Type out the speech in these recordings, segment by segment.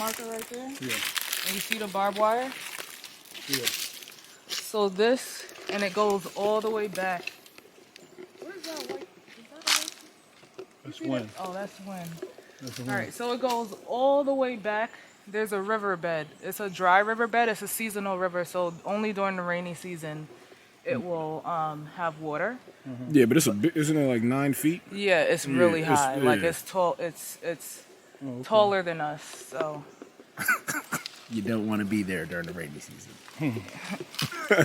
marker right there? Yeah. And you see the barbed wire? Yeah. So this, and it goes all the way back. What is that white? Is that a white? That's wind. Oh, that's wind. That's the All wind. right, so it goes all the way back. There's a riverbed. It's a dry riverbed. It's a seasonal river, so only during the rainy season it will have water. Yeah, but it's a bit, isn't it like 9 feet? Yeah, it's Yeah, really it's- high. Like yeah. it's tall. It's Oh, okay. taller than us. So You don't want to be there during the rainy season.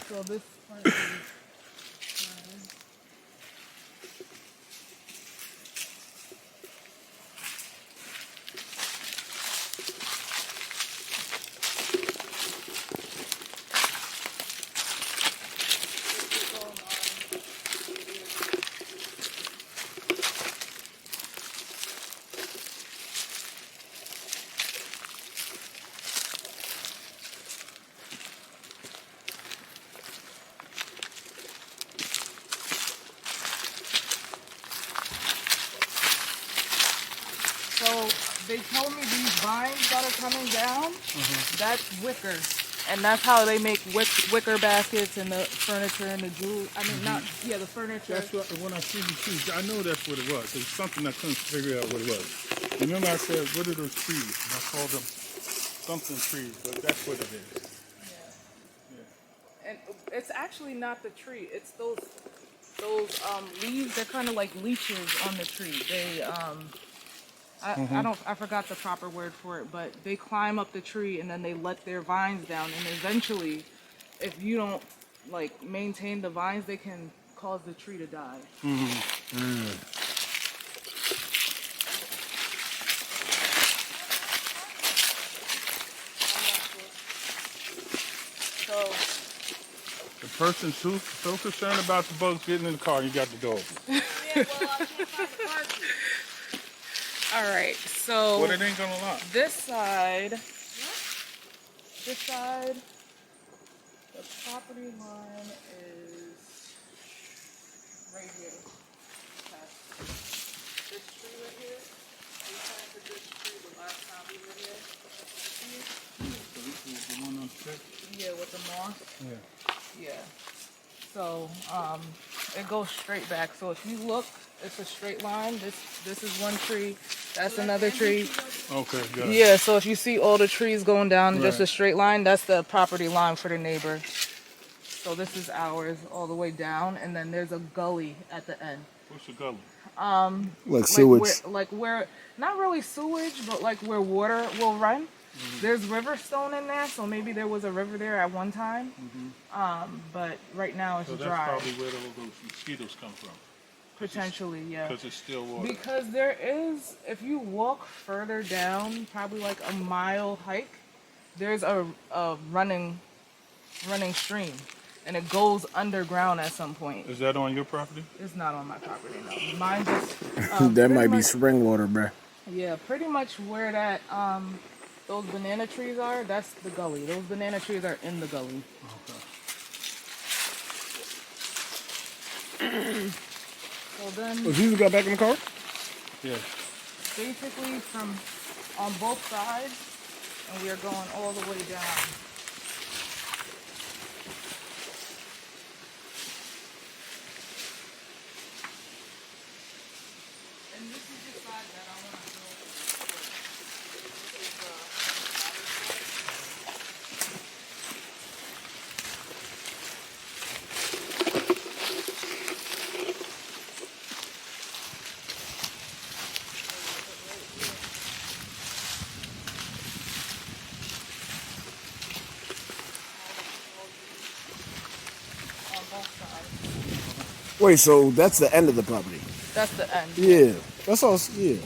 so this part is So they told me these vines that are coming down, that's wicker. And that's how they make wicker baskets and the furniture and the jewelry. I mean, not, yeah, the furniture. That's what, when I see these trees, I know that's what it was. It's something I couldn't figure out what it was. Remember I said, what are those trees? And I called them something trees, but that's what it is. And it's actually not the tree. It's those leaves. They're kind of like leeches on the tree. They I forgot the proper word for it, but they climb up the tree and then they let their vines down, and eventually, if you don't like maintain the vines, they can cause the tree to die. So The person so concerned about the bugs getting in the car, you got the door open. Yeah, well, I can't find the car key. all right, so Well, it ain't gonna lock. this side, the property line is right here. Past this tree right here. We planted this tree the last time we were here. The one on stick? Yeah, with the moss. Yeah. Yeah. So it goes straight back. So if you look, it's a straight line. This is one tree. That's another tree. Okay, good. Yeah, so if you see all the trees going down just a Right. straight line, that's the property line for the neighbor. So this is ours all the way down, and then there's a gully at the end. What's the gully? Like sewage. Like where, not really sewage, but like where water will run. There's river stone in there, so maybe there was a river there at one time. But right now it's So that's dry. probably where those mosquitoes come from. Potentially, yeah. Because it's still water. Because there is, if you walk further down, probably like a mile hike, there's a running stream, and it goes underground at some point. Is that on your property? It's not on my property, no. Mine just That pretty might be much- spring water, bruh. Yeah, pretty much where that those banana trees are. That's the gully. Those banana trees are in the gully. So then, Oh, Jesus got back in the car? Yeah. basically from on both sides, and we are going all the way down. And this is the side that I want to go. This is the on both sides. Wait, so that's the end of the property? That's the end. Yeah. That's all, yeah.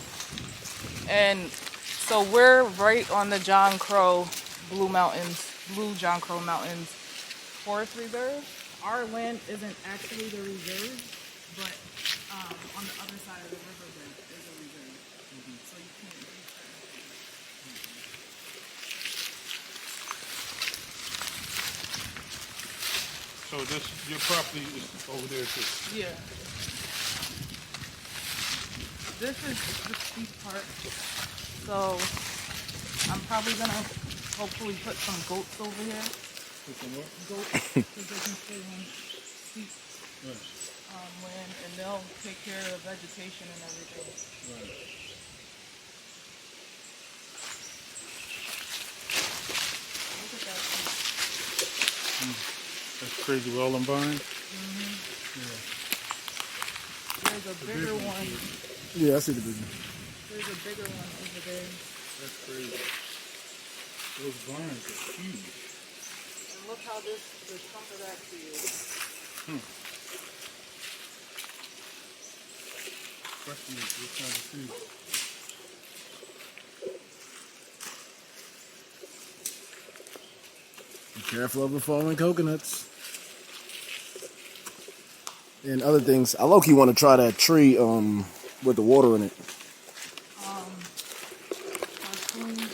And so we're right on the John Crow Blue John Crow Mountains Forest Reserve. Our land isn't actually the reserve, but on the other side of the riverbed is a reserve. So you can't do certain things. So your property is over there too? Yeah. This is the steep part. So I'm probably gonna hopefully put some goats over here. Put some what? Goats, because they can stay on steep Right. land, and they'll take care of vegetation and everything. Right. Look at that. That's crazy with all them vines. There's a bigger one. Yeah, I see the big one. There's a bigger one over there. That's crazy. Those vines are huge. And look how the trunk of that tree is. Question is, what kind of tree? Be careful of the falling coconuts. And other things. I low-key want to try that tree with the water in it. Cartoon.